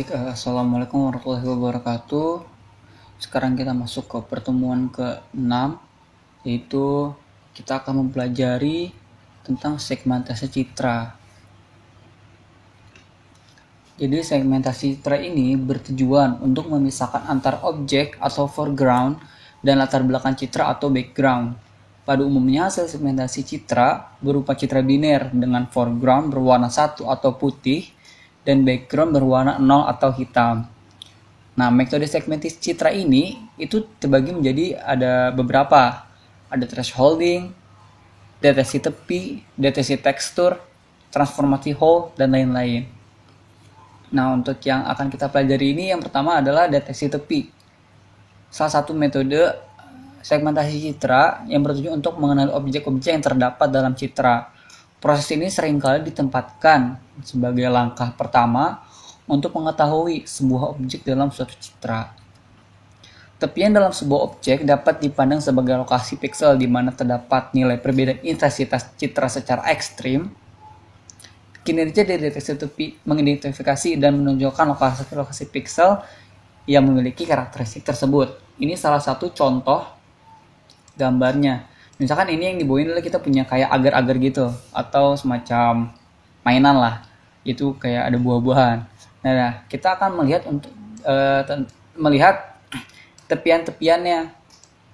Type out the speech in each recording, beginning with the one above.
Assalamualaikum warahmatullahi wabarakatuh. Sekarang kita masuk ke pertemuan ke-6, yaitu kita akan mempelajari tentang segmentasi citra. Jadi segmentasi citra ini bertujuan untuk memisahkan antar objek atau foreground dan latar belakang citra atau background. Pada umumnya hasil segmentasi citra berupa citra biner dengan foreground berwarna 1 atau putih dan background berwarna 0 atau hitam. Nah, metode segmentasi citra ini itu terbagi menjadi ada beberapa. Ada thresholding, deteksi tepi, deteksi tekstur, transformasi whole, dan lain-lain. Nah, untuk yang akan kita pelajari ini yang pertama adalah deteksi tepi. Salah satu metode segmentasi citra yang bertujuan untuk mengenali objek-objek yang terdapat dalam citra. Proses ini seringkali ditempatkan sebagai langkah pertama untuk mengetahui sebuah objek dalam suatu citra. Tepian dalam sebuah objek dapat dipandang sebagai lokasi piksel di mana terdapat nilai perbedaan intensitas citra secara ekstrim. Kinerja dari deteksi tepi mengidentifikasi dan menunjukkan lokasi piksel yang memiliki karakteristik tersebut. Ini salah satu contoh gambarnya. Misalkan ini yang dibawain adalah kita punya kayak agar-agar gitu atau semacam mainan lah. Itu kayak ada buah-buahan. Nah, kita akan melihat tepian-tepiannya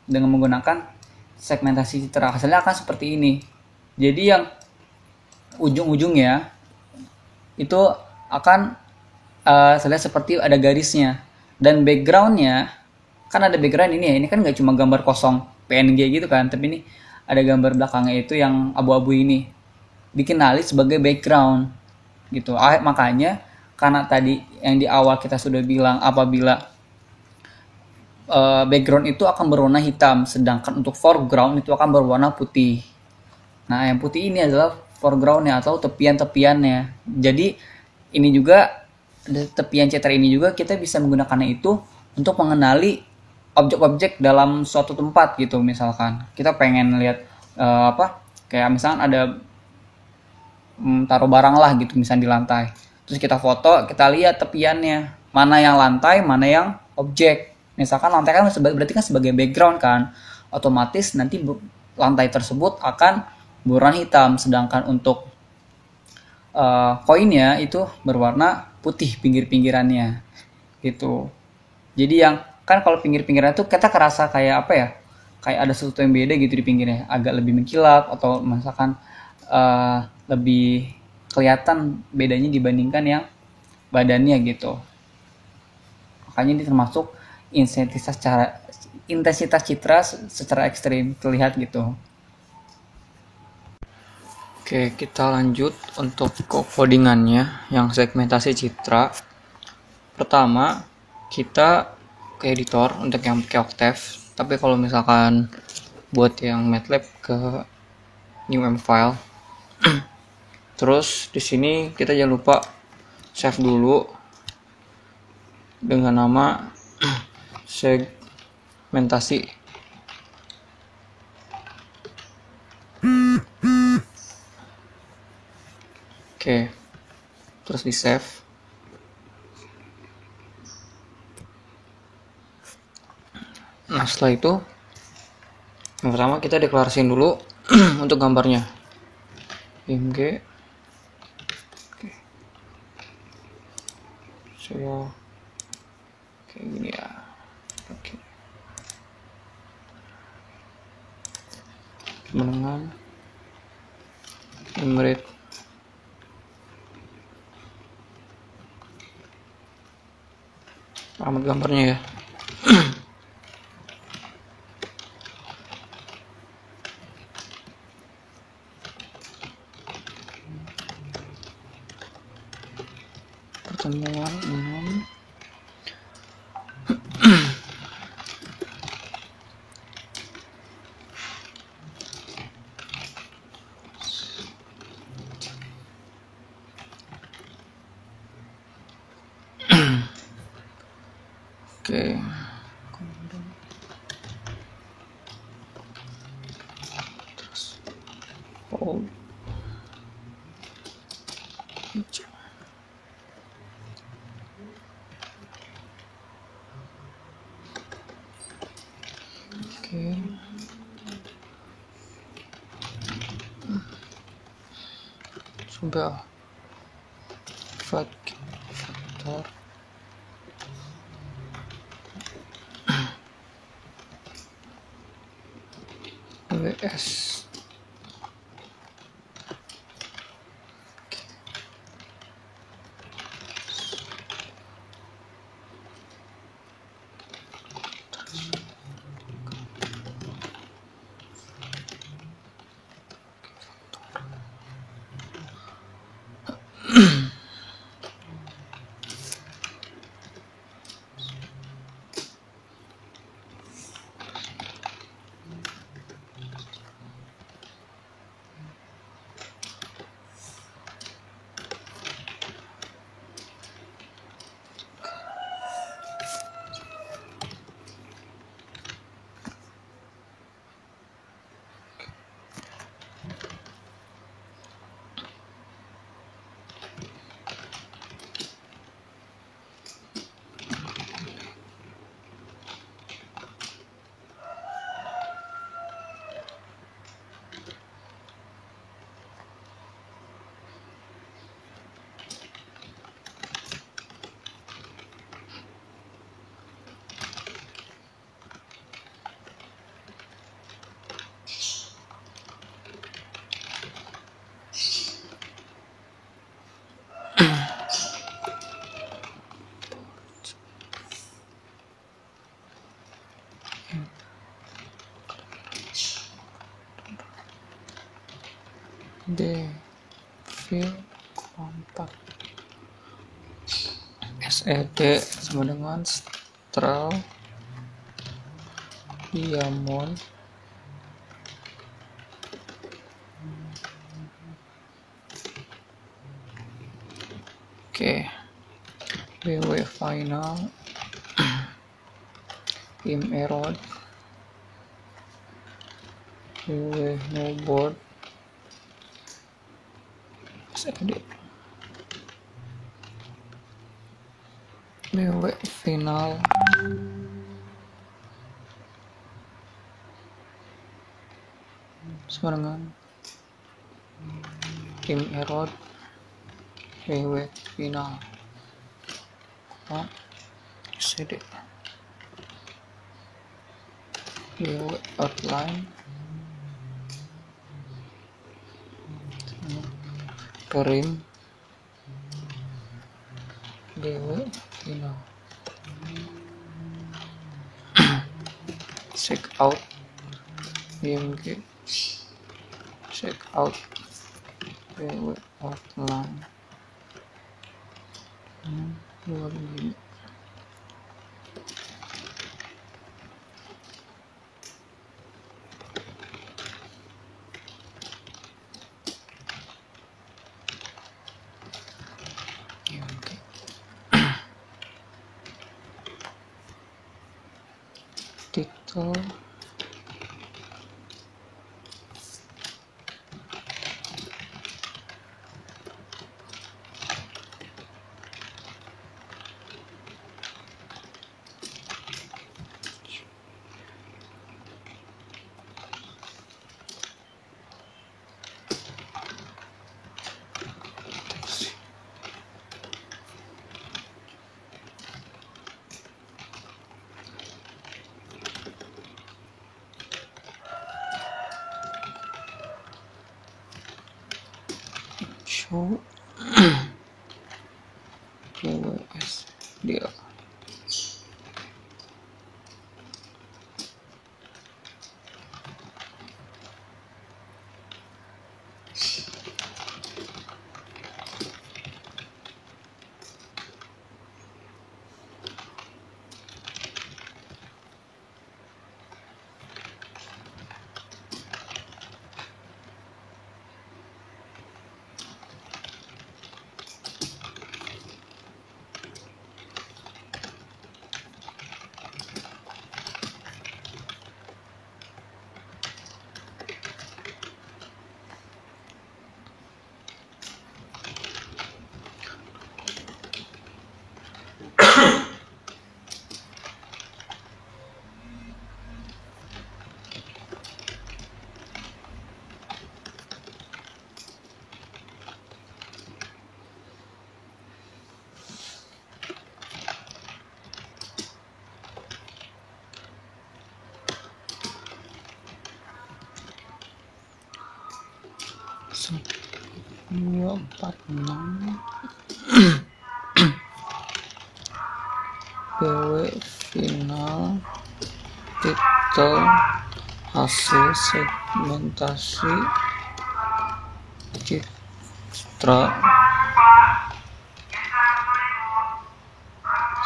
dengan menggunakan segmentasi citra. Hasilnya akan seperti ini. Jadi yang ujung-ujungnya itu akan terlihat seperti ada garisnya, dan backgroundnya kan ada background ini ya, ini kan nggak cuma gambar kosong PNG gitu kan, tapi ini ada gambar belakangnya itu yang abu-abu ini dikenali sebagai background gitu. Makanya karena tadi yang di awal kita sudah bilang apabila background itu akan berwarna hitam, sedangkan untuk foreground itu akan berwarna putih. Nah, yang putih ini adalah foregroundnya atau tepian-tepiannya. Jadi ini juga tepian citra ini juga kita bisa menggunakannya itu untuk mengenali objek-objek dalam suatu tempat gitu. Misalkan kita pengen lihat kayak misalkan ada taruh barang lah gitu misalnya di lantai. Terus kita foto, kita lihat tepiannya, mana yang lantai, mana yang objek. Misalkan lantai kan berarti kan sebagai background kan, otomatis nanti lantai tersebut akan berwarna hitam, sedangkan untuk koinnya itu berwarna putih pinggir-pinggirannya gitu. Jadi yang kan kalau pinggir-pinggirannya tuh kita kerasa kayak apa ya, kayak ada sesuatu yang beda gitu di pinggirnya, agak lebih mengkilap atau misalkan lebih kelihatan bedanya dibandingkan yang badannya gitu. Makanya ini termasuk intensitas citra secara ekstrim terlihat gitu. Oke, kita lanjut untuk codingannya yang segmentasi citra. Pertama, kita ke editor untuk yang pakai Octave. Tapi kalau misalkan buat yang MATLAB ke new M file. Terus di sini kita jangan lupa save dulu dengan nama segmentasi. Oke, terus di save. Nah, setelah itu yang pertama kita deklarasiin dulu untuk gambarnya. Img. Oke. Saya kayak gini ya. Oke. Menengan. Emirate. Alamat gambarnya ya. Pertemuan 6. Oke. Terus faktor WS devil kontak SED sama dengan straw diamond BW final im error BW no board SED BW final sama dengan im error BW final SED BW outline perim BW final check out BMG check out BW outline 25. Title show KWS dia 246 PW final titel hasil segmentasi citra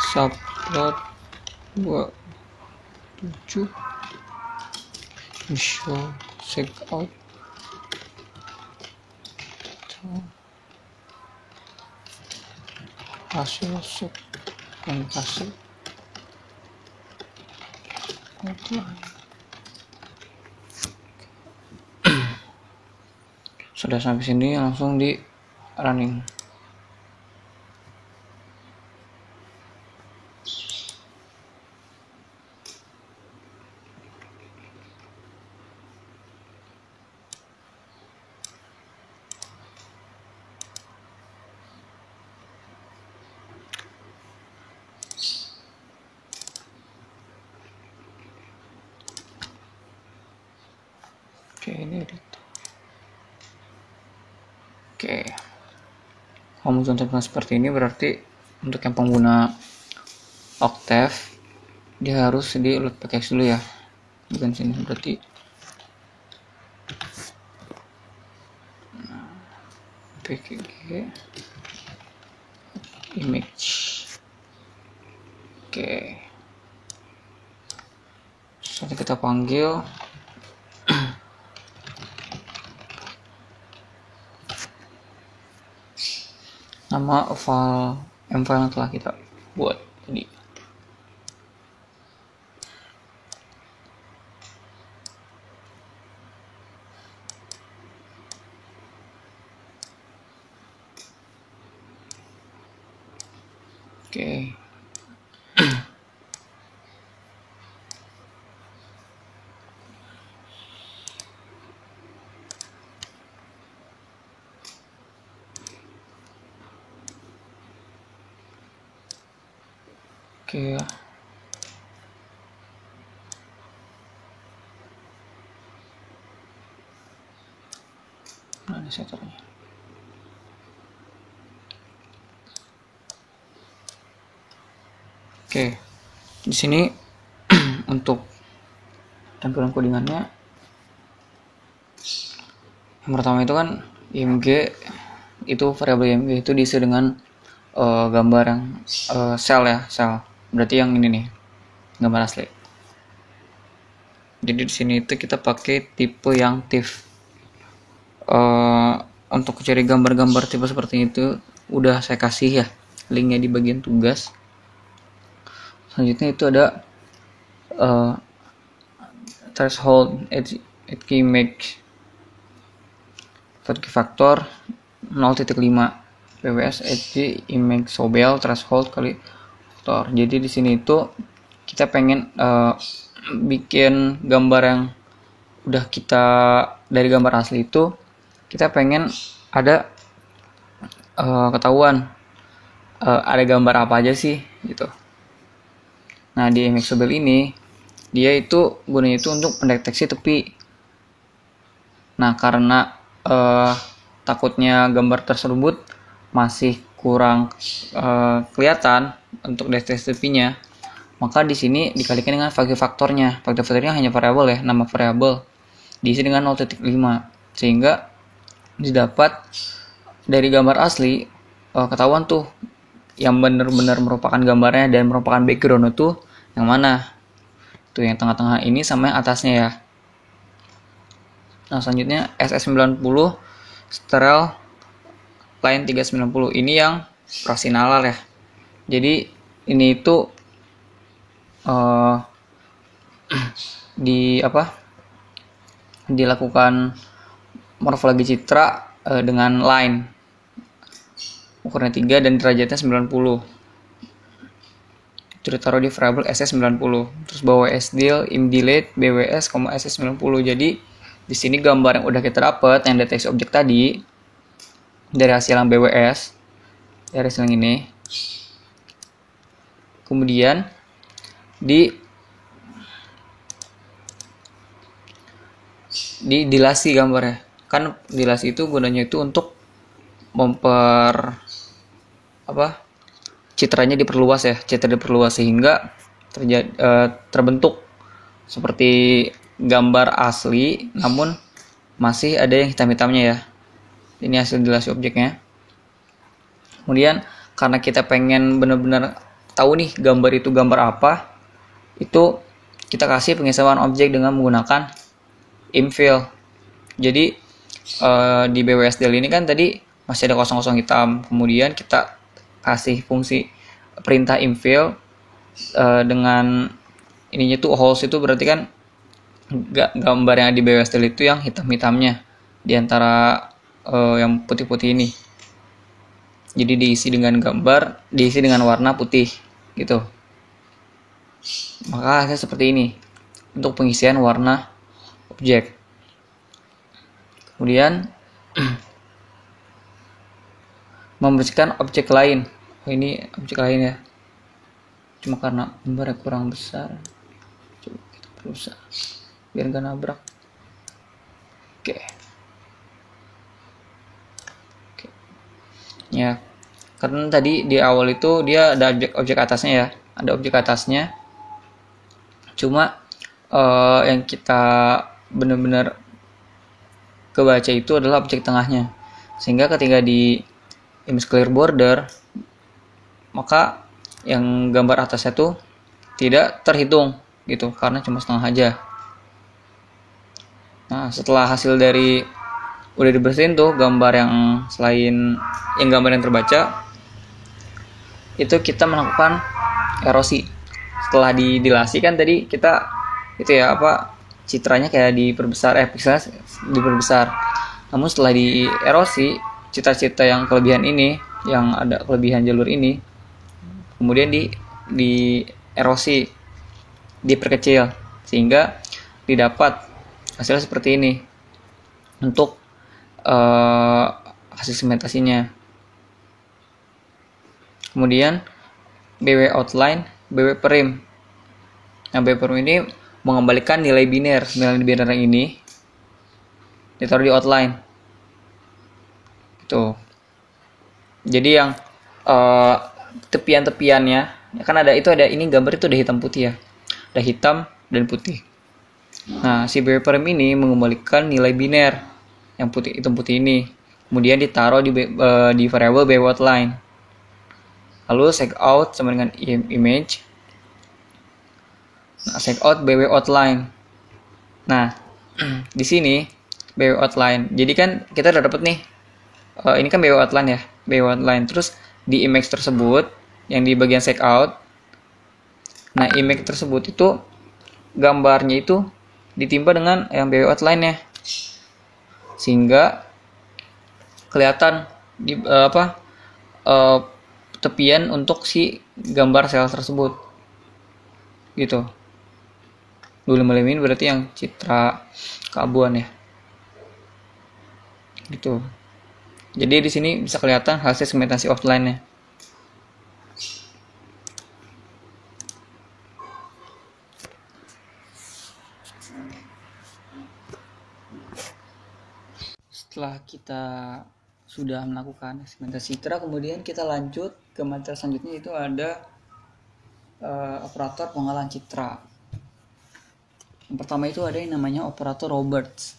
subplot 27 show check out hasil segmentasi sudah sampai sini langsung di running. Oke, ini edit. Oke, kalau contohnya seperti ini berarti untuk yang pengguna Octave dia harus di load package dulu ya, bukan sini berarti pkg image. Oke, nanti kita panggil nama file yang telah kita buat tadi. Oke. Oke ya. Nah, ini setternya. Oke. Di sini untuk tampilan codingannya yang pertama itu kan img itu variabel img itu diisi dengan gambar yang cell ya, cell. Berarti yang ini nih, gambar asli. Jadi di sini itu kita pakai tipe yang TIFF. Untuk cari gambar-gambar tipe seperti itu udah saya kasih ya linknya di bagian tugas. Selanjutnya itu ada threshold edge image factor 0.5 PWS edge image sobel threshold kali faktor. Jadi di sini itu kita pengen bikin gambar yang udah kita dari gambar asli itu kita pengen ada ketahuan ada gambar apa aja sih gitu. Nah di image sobel ini dia itu gunanya itu untuk pendeteksi tepi. Nah karena takutnya gambar tersebut masih kurang kelihatan untuk deteksi tepinya, maka di sini dikalikan dengan value faktornya. Value faktornya hanya variabel ya, nama variabel diisi dengan 0.5 sehingga didapat dari gambar asli ketahuan tuh yang benar-benar merupakan gambarnya dan merupakan background itu yang mana. Tuh yang tengah-tengah ini sama yang atasnya ya. Nah selanjutnya SS90 sterile line 390 ini yang fraksi-nalar ya. Jadi ini itu dilakukan morfologi citra dengan line ukurannya 3 dan derajatnya 90. Itu ditaruh di variabel SS90. Terus bawa sdil imdelete bws, SS90. Jadi di sini gambar yang udah kita dapat yang deteksi objek tadi dari hasil yang BWS dari hasil yang ini. Kemudian dilasi gambarnya. Kan dilasi itu gunanya itu untuk citranya diperluas ya, citra diperluas sehingga terbentuk seperti gambar asli, namun masih ada yang hitam-hitamnya ya. Ini hasil dilasi objeknya. Kemudian karena kita pengen benar-benar tahu nih gambar itu gambar apa, itu kita kasih pengisauan objek dengan menggunakan infill. Jadi di BWSDL ini kan tadi masih ada kosong-kosong hitam, kemudian kita kasih fungsi perintah infill dengan ininya tuh holes, itu berarti kan gambar yang di BWSDL itu yang hitam-hitamnya di antara yang putih-putih ini. Jadi diisi dengan warna putih gitu. Maka hasilnya seperti ini untuk pengisian warna objek. Kemudian membersihkan objek lain. Ini objek lain ya. Cuma karena gambarnya kurang besar, coba kita berusaha biar gak nabrak. Oke. Ya, karena tadi di awal itu dia ada objek atasnya ya, ada objek atasnya. Cuma yang kita benar-benar kebaca itu adalah objek tengahnya, sehingga ketika di image clear border, maka yang gambar atasnya tuh tidak terhitung gitu, karena cuma setengah aja. Nah, setelah hasil dari udah dibersihin tuh gambar yang selain yang gambar yang terbaca, itu kita melakukan erosi. Setelah dilasi kan tadi kita itu ya citranya kayak diperbesar, pixelnya diperbesar. Namun setelah di erosi, cita-cita yang kelebihan ini, yang ada kelebihan jalur ini, kemudian di erosi, diperkecil sehingga didapat hasilnya seperti ini untuk hasil segmentasinya. Kemudian BW outline, BW prim. Nah, BW prim ini mengembalikan nilai biner yang ini ditaruh di outline. Tuh. Jadi yang tepian-tepiannya kan ada ini gambar itu udah hitam putih ya. Ada hitam dan putih. Nah, si BW prim ini mengembalikan nilai biner yang hitam putih ini, kemudian ditaruh di variabel BW outline. Lalu check out sama dengan image. Nah, check out BW outline. Nah, di sini BW outline. Jadi kan kita udah dapet nih. Ini kan BW outline ya, BW outline. Terus di image tersebut yang di bagian check out. Nah, image tersebut itu gambarnya itu ditimpa dengan yang BW outline-nya. Sehingga kelihatan di tepian untuk si gambar sel tersebut gitu. 25 mm ini berarti yang citra keabuan ya gitu. Jadi di sini bisa kelihatan hasil segmentasi offline-nya. Setelah kita sudah melakukan segmentasi citra, kemudian kita lanjut ke materi selanjutnya, itu ada operator pengolahan citra. Yang pertama itu ada yang namanya operator Roberts.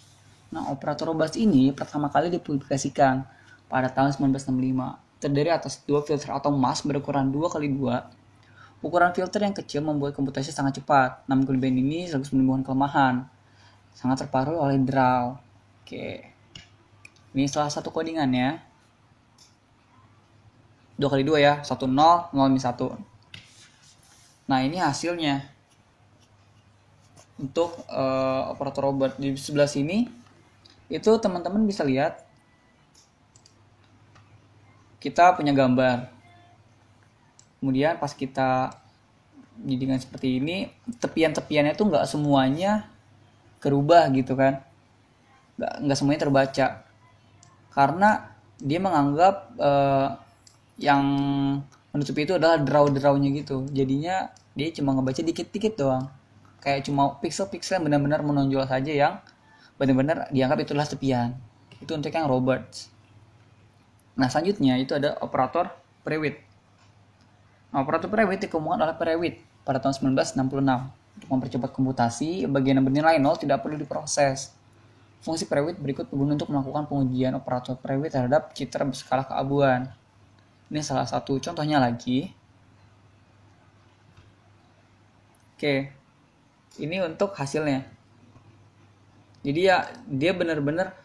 Nah, operator Roberts ini pertama kali dipublikasikan pada tahun 1965. Terdiri atas dua filter atau mask berukuran 2x2. Ukuran filter yang kecil membuat komputasi sangat cepat. Namun kelebihan ini sekaligus menimbulkan kelemahan. Sangat terpengaruh oleh draw. Oke. Ini salah satu codingannya. 2x2 ya, 1 0 0 1. Nah, ini hasilnya untuk operator Robert. Di sebelah sini itu teman-teman bisa lihat kita punya gambar. Kemudian pas kita jadikan seperti ini, tepian-tepiannya tuh nggak semuanya kerubah gitu kan, nggak semuanya terbaca, karena dia menganggap yang menutupi itu adalah draw-drawnya gitu. Jadinya dia cuma ngebaca dikit-dikit doang, kayak cuma pixel-pixel yang benar-benar menonjol saja, yang benar-benar dianggap itulah tepian. Itu untuk yang Roberts. Nah, selanjutnya itu ada operator Prewitt. Nah, operator Prewitt dikembangkan oleh Prewitt pada tahun 1966. Untuk mempercepat komputasi, bagian yang bernilai 0 tidak perlu diproses. Fungsi Prewitt berikut berguna untuk melakukan pengujian operator Prewitt terhadap citra berskala keabuan. Ini salah satu contohnya lagi. Oke, ini untuk hasilnya. Jadi ya dia benar-benar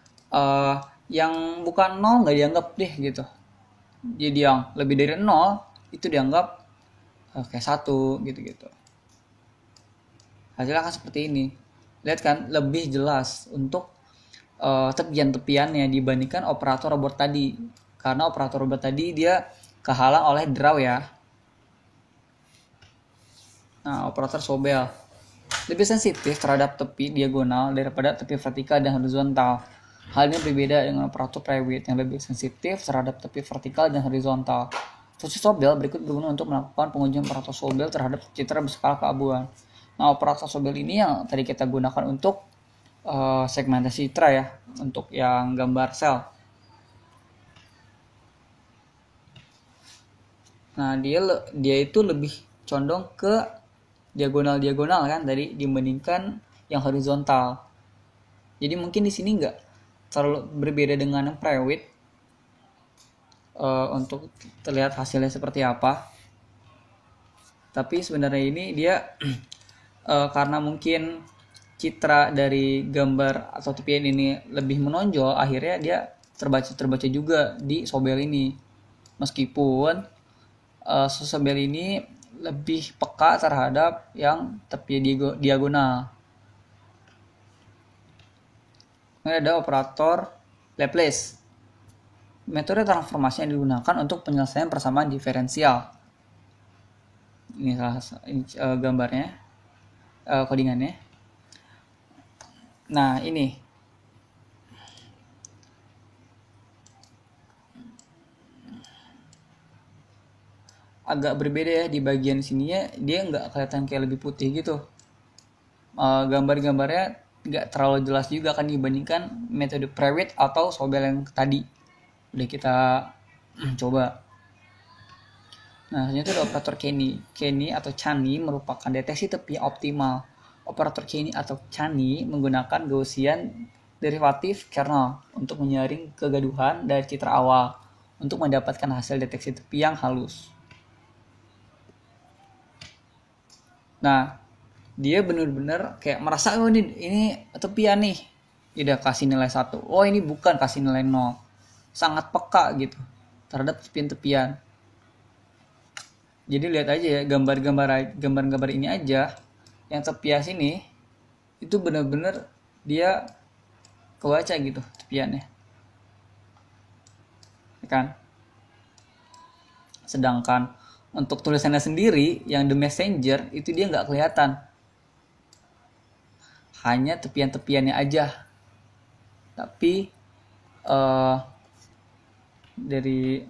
yang bukan 0 nggak dianggap deh gitu. Jadi yang lebih dari 0 itu dianggap kayak 1 gitu-gitu. Hasilnya akan seperti ini. Lihat kan, lebih jelas untuk tepian-tepiannya dibandingkan operator robot tadi. Karena operator robot tadi dia kehalang oleh draw ya. Nah, operator Sobel lebih sensitif terhadap tepi diagonal daripada tepi vertikal dan horizontal. Hal ini berbeda dengan operator Prewitt yang lebih sensitif terhadap tepi vertikal dan horizontal. Fungsi Sobel berikut berguna untuk melakukan pengujian operator Sobel terhadap citra berskala keabuan. Nah, operator Sobel ini yang tadi kita gunakan untuk segmentasi citra ya, untuk yang gambar sel. Nah, dia itu lebih condong ke diagonal kan tadi dibandingkan yang horizontal. Jadi mungkin di sini nggak terlalu berbeda dengan yang Prewitt untuk terlihat hasilnya seperti apa. Tapi sebenarnya ini dia karena mungkin citra dari gambar atau tepian ini lebih menonjol, akhirnya dia terbaca juga di Sobel ini. Meskipun Sobel ini lebih peka terhadap yang tepi diagonal. Ini ada operator Laplace. Metode transformasi yang digunakan untuk penyelesaian persamaan diferensial. Ini gambarnya, codingannya. Nah, ini agak berbeda ya, di bagian sininya dia nggak kelihatan kayak lebih putih gitu. Gambar-gambarnya nggak terlalu jelas juga kan dibandingkan metode Prewitt atau Sobel yang tadi udah kita coba. Nah, ternyata ada operator Kenny atau Chani merupakan deteksi tepi optimal. Operator Kenny atau Chani menggunakan Gaussian derivatif kernel untuk menyaring kegaduhan dari citra awal untuk mendapatkan hasil deteksi tepi yang halus. Nah, dia benar-benar kayak merasa oh ini tepian nih. Dia kasih nilai 1. Oh, ini bukan, kasih nilai 0. Sangat peka gitu terhadap tepian-tepian. Jadi lihat aja ya gambar-gambar ini aja yang tepian sini itu benar-benar dia kebaca gitu tepiannya. Kan? Sedangkan untuk tulisannya sendiri yang The Messenger itu dia nggak kelihatan. Hanya tepian-tepiannya aja. Tapi dari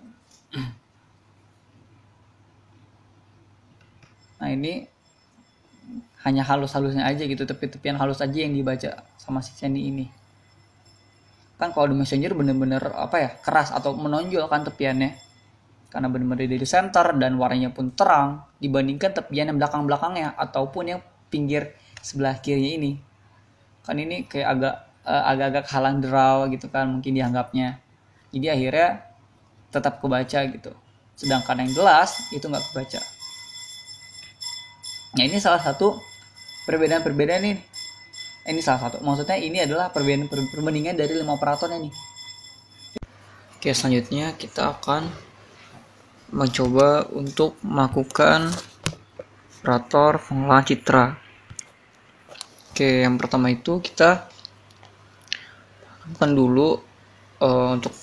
nah ini hanya halus-halusnya aja gitu, tepian halus aja yang dibaca sama si Chani ini. Kan kalau The Messenger bener-bener keras atau menonjol kan tepiannya, karena bener-bener dari center dan warnanya pun terang dibandingkan tepian yang belakang-belakangnya ataupun yang pinggir sebelah kirinya ini. Kan ini kayak agak-agak halang draw gitu kan mungkin dianggapnya. Jadi akhirnya tetap kebaca gitu. Sedangkan yang gelas itu nggak kebaca. Nah, ini salah satu perbedaan nih. Ini salah satu. Maksudnya ini adalah perbandingan dari 5 operatornya nih. Oke, selanjutnya kita akan mencoba untuk melakukan operator pengolahan citra. Oke, yang pertama itu kita lakukan dulu untuk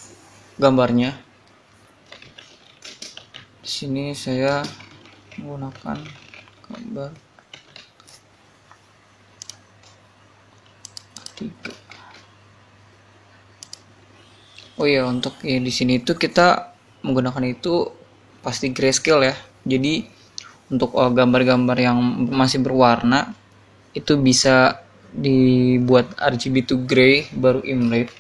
gambarnya. Di sini saya menggunakan gambar 3. Oh iya, untuk di sini itu kita menggunakan itu pasti grayscale ya. Jadi untuk gambar-gambar yang masih berwarna itu bisa dibuat RGB to gray baru imlate.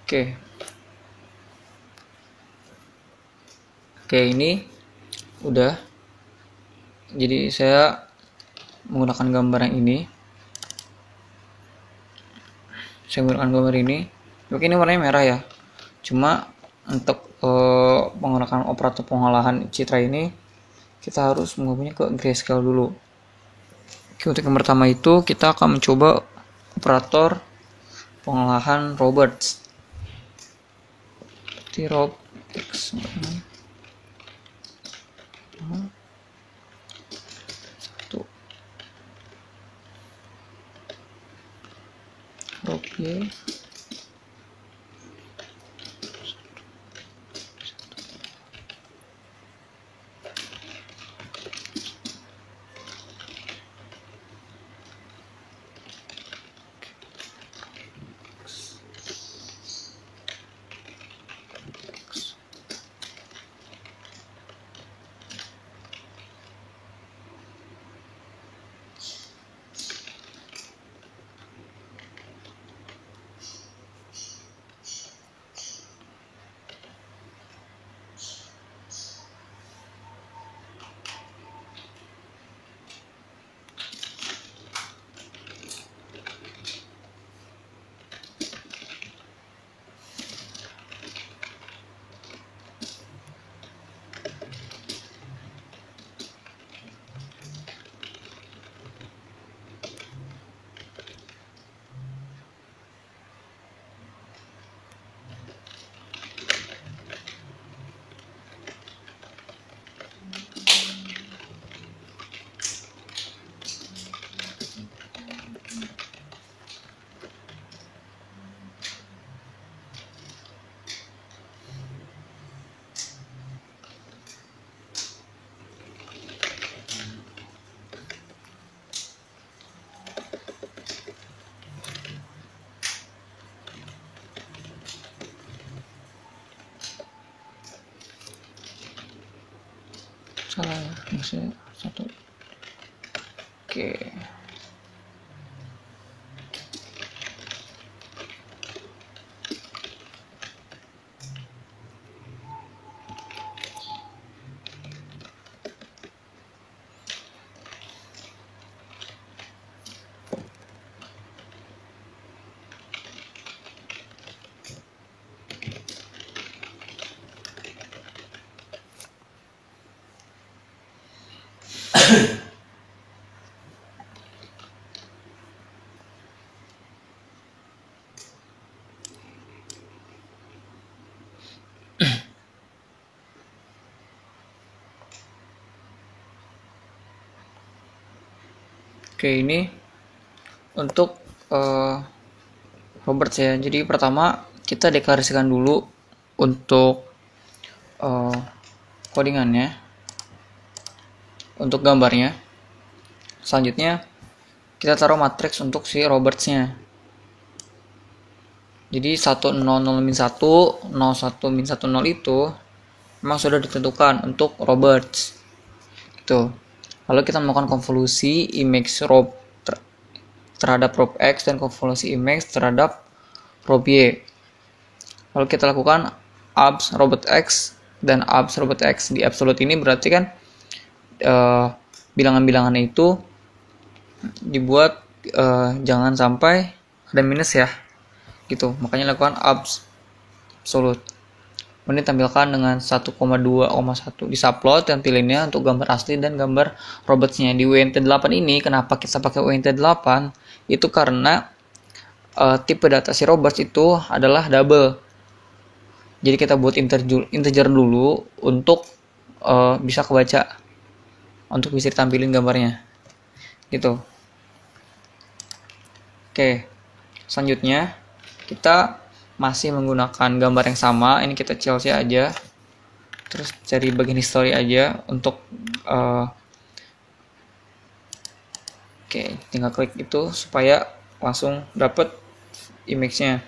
Oke. Oke, ini udah. Jadi saya menggunakan gambar yang ini. Saya menggunakan gambar ini. Oke, ini warnanya merah ya. Cuma untuk menggunakan operator pengolahan citra ini kita harus mengubahnya ke grayscale dulu. Oke, untuk yang pertama itu kita akan mencoba operator pengolahan Roberts. Seperti Roberts. Oke. Salah ya, masih satu. Oke. Oke, ini untuk Robert ya. Jadi pertama kita deklarasikan dulu untuk codingannya, untuk gambarnya. Selanjutnya kita taruh matriks untuk si Roberts-nya. Jadi 100 min 1, 01 min 10 itu memang sudah ditentukan untuk Roberts. Gitu. Lalu kita melakukan konvolusi image rob terhadap rob X dan konvolusi image terhadap rob Y. Lalu kita lakukan abs robot X dan abs robot X. Di absolute ini berarti kan bilangan-bilangannya itu dibuat jangan sampai ada minus ya. Gitu. Makanya lakukan abs absolute. Kemudian ditampilkan dengan 1,2,1 di subplot dan pilihnya untuk gambar asli dan gambar robotnya. Di UNT8 ini kenapa kita pakai UNT8? Itu karena tipe data si robots itu adalah double. Jadi kita buat integer dulu untuk bisa kebaca, untuk bisa ditampilin gambarnya. Gitu. Oke. Selanjutnya kita masih menggunakan gambar yang sama. Ini kita CLC aja, terus cari bagian history aja untuk oke, tinggal klik itu supaya langsung dapat image-nya.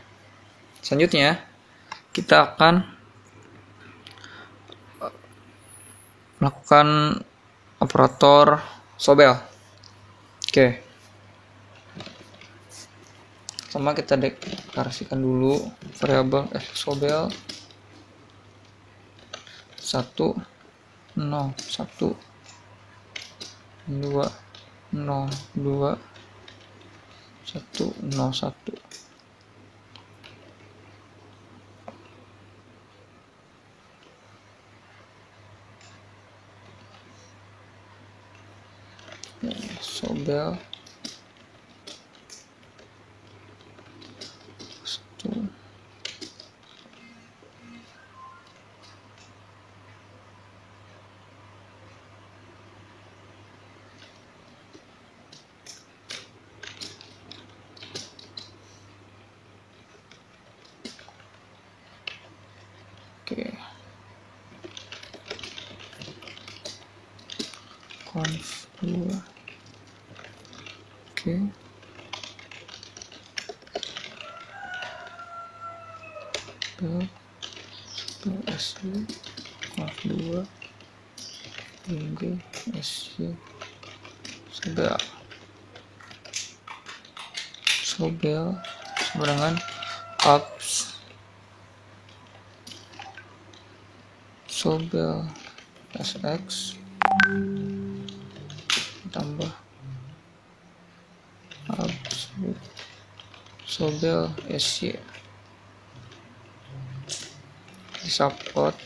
Selanjutnya kita akan melakukan operator Sobel. Oke. Pertama kita deklarasikan dulu variabel sobel 1 0 1 2 0 2 1 0 1. Sobel 1 Oke. Conf 2. Oke. SY conf 2 ing SY sobel sama dengan ups sobel sx tambah ups sobel sy di support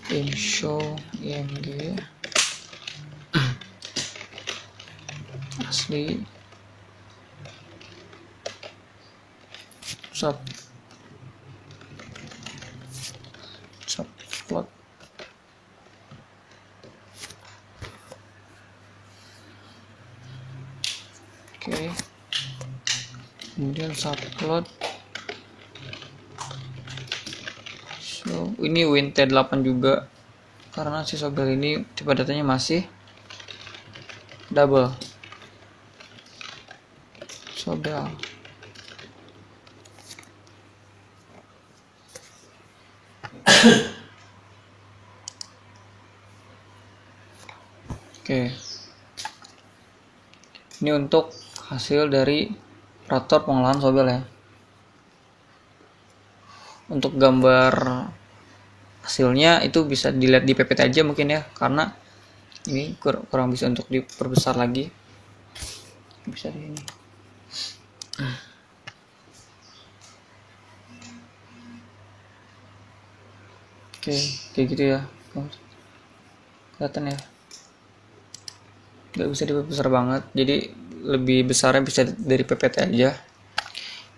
in show ing asli subplot oke. Kemudian subplot so ini wint8 juga karena si sobel ini tipe datanya masih double sobel. Oke. Ini untuk hasil dari operator pengolahan sobel ya. Untuk gambar hasilnya itu bisa dilihat di PPT aja mungkin ya, karena ini kurang bisa untuk diperbesar lagi. Bisa di sini. Oke, kayak gitu ya. Kelihatan ya. Nggak bisa diperbesar banget, jadi lebih besarnya bisa dari PPT aja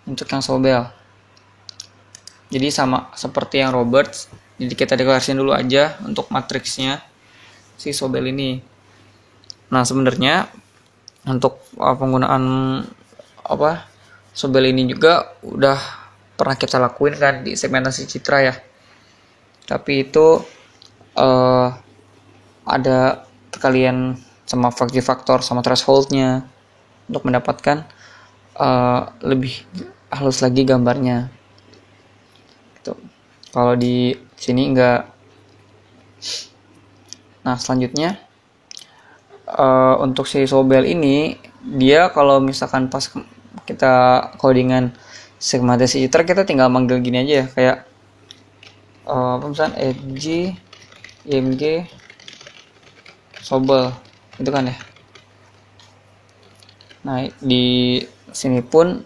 untuk yang sobel. Jadi sama seperti yang Roberts, jadi kita deklarasikan dulu aja untuk matriksnya si sobel ini. Nah sebenarnya untuk penggunaan sobel ini juga udah pernah kita lakuin kan di segmentasi citra ya, tapi itu ada kalian sama faktor sama thresholdnya untuk mendapatkan lebih halus lagi gambarnya. Gitu. Kalau di sini enggak. Nah selanjutnya untuk si sobel ini dia kalau misalkan pas kita codingan segmentasi citra kita tinggal manggil gini aja ya, kayak misalnya edg img sobel itu kan ya. Nah di sini pun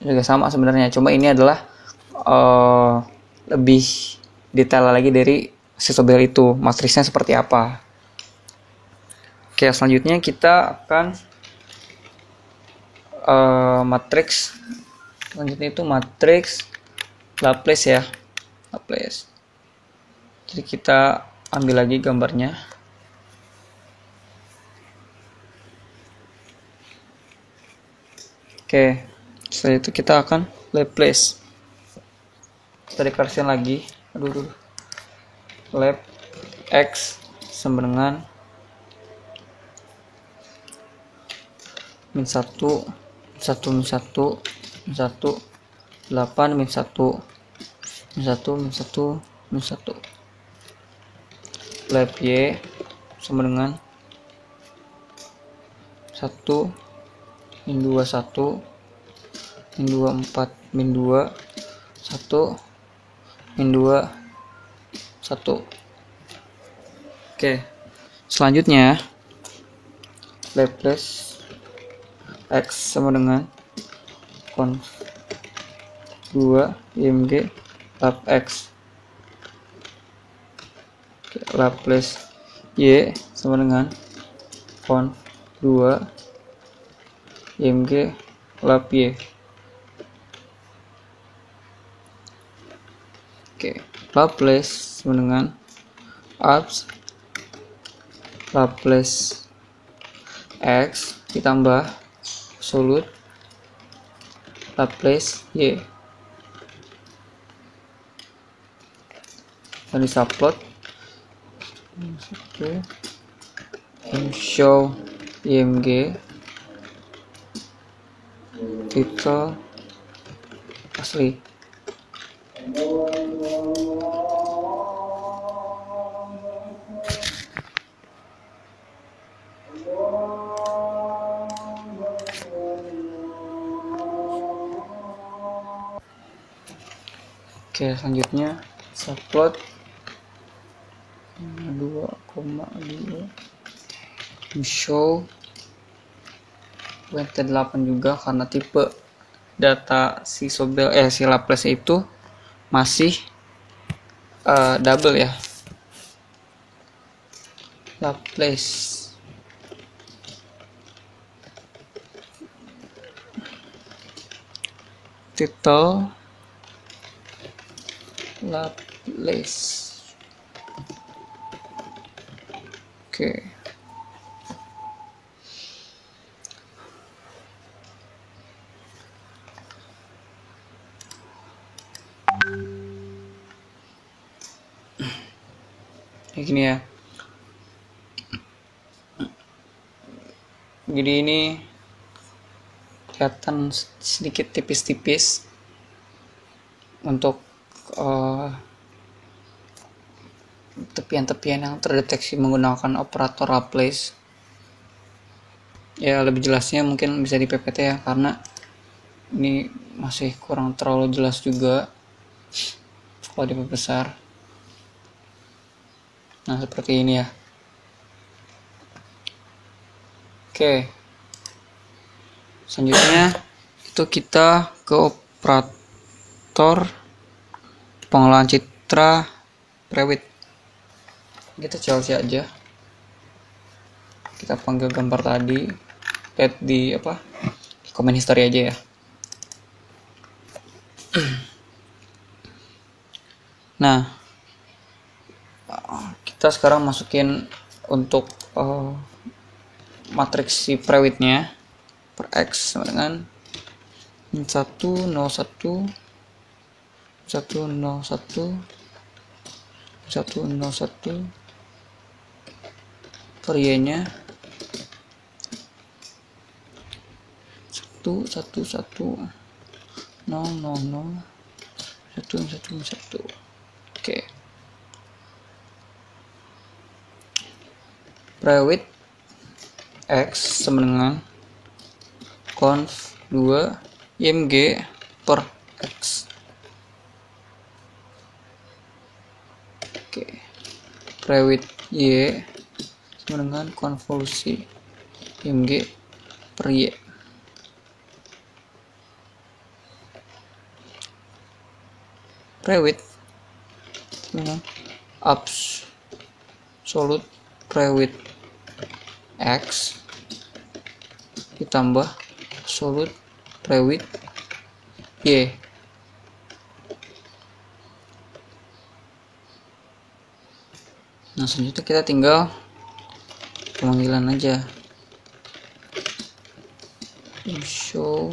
juga sama sebenarnya, cuma ini adalah lebih detail lagi dari si sobel itu, matriksnya seperti apa. Oke, selanjutnya kita akan matriks selanjutnya itu matriks Laplace ya, Laplace. Jadi kita ambil lagi gambarnya. Oke, setelah itu kita akan Laplace. Kita deklarasikan lagi. Lap x sama dengan min 1 min 1 min 1 8 min 1 min 1 min 1 min 1. Lap y sama dengan 1 min 2 1 min 2 4 min 2 1 min 2 1. Oke, selanjutnya Laplace X sama dengan conv 2 IMG lap X. Oke, Laplace Y sama dengan conv 2 IMG lap Y. Oke, Laplace sama dengan abs Laplace X ditambah absolute Laplace Y. Dan disubplot show IMG title asli. Oke, selanjutnya subplot 2,2 show WT8 juga karena tipe data si Laplace itu masih double ya. Laplace title Laplace. Oke. Kayak gini ya. Jadi ini kelihatan sedikit tipis-tipis untuk tepian-tepian yang terdeteksi menggunakan operator Laplace. Ya, lebih jelasnya mungkin bisa di PPT ya, karena ini masih kurang terlalu jelas juga kalau diperbesar. Nah, seperti ini ya. Oke, selanjutnya itu kita ke operator pengolahan citra Prewitt. Kita Chelsea aja, kita panggil gambar tadi, lihat di comment history aja ya. Nah, kita sekarang masukin untuk matriks si Prewitt-nya per X sama dengan 1 0 1 1 0 1 1 0 1 per Y-nya 1 1 1 0 0 0 1 1 1. Oke. Prewitt X sama dengan conv 2 IMG per X. Oke. Prewitt Y sama dengan konvolusi IMG per Y. Prewitt dengan absolute Prewitt X ditambah absolute Prewitt Y. Nah, selanjutnya kita tinggal pemanggilan aja. Show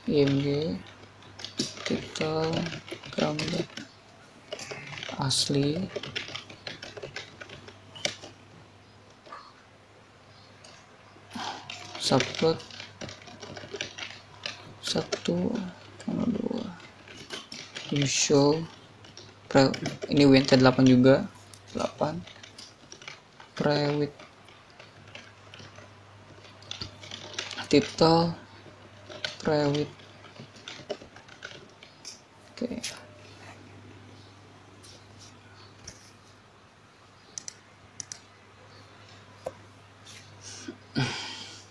IMG title gambar asli subplot 1,2 show ini WT8 juga 8 Prewitt title private. Oke.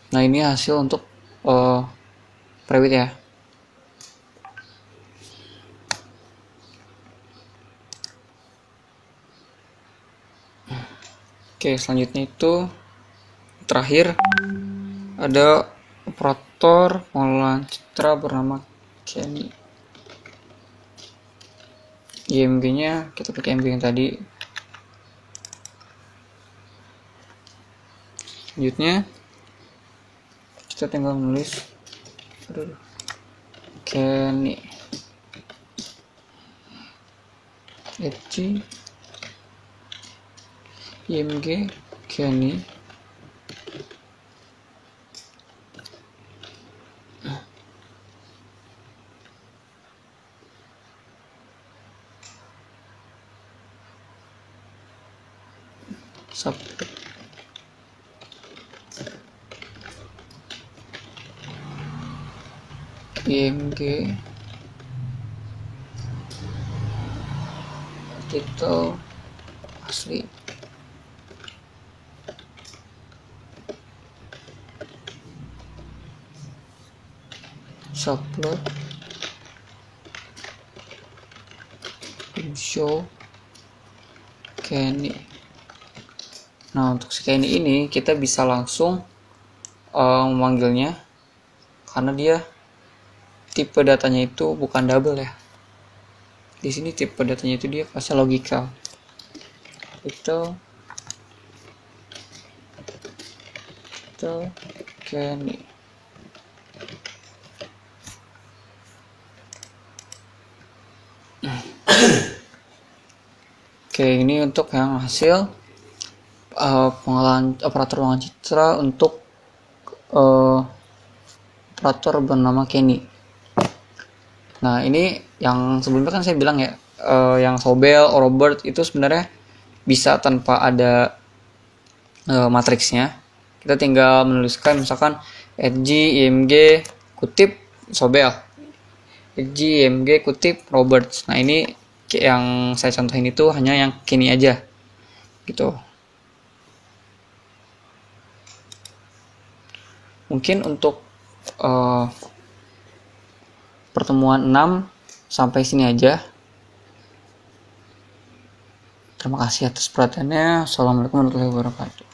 Nah, ini hasil untuk private ya. Oke, selanjutnya itu terakhir ada operator pengolahan citra bernama Kenny. IMG-nya kita pakai IMG yang tadi. Selanjutnya kita tinggal menulis Kenny Eci IMG Kenny subject IMG title asli subplot show Kenny. Nah, untuk si Kenny ini kita bisa langsung memanggilnya karena dia tipe datanya itu bukan double ya. Di sini tipe datanya itu dia pasti logikal. Itu Kenny. Oke, ini untuk yang hasil pengolahan operator pengolahan citra untuk operator bernama Kenny. Nah, ini yang sebelumnya kan saya bilang ya, yang Sobel, Robert itu sebenarnya bisa tanpa ada matriksnya. Kita tinggal menuliskan misalkan @g img kutip Sobel, @g img kutip Robert. Nah, ini yang saya contohin itu hanya yang Kenny aja gitu. Mungkin untuk pertemuan 6 sampai sini aja. Terima kasih atas perhatiannya. Assalamualaikum warahmatullahi wabarakatuh.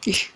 Ih.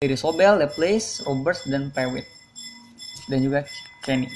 dari Sobel, Laplace, Roberts, dan Pewitt, dan juga Kenny.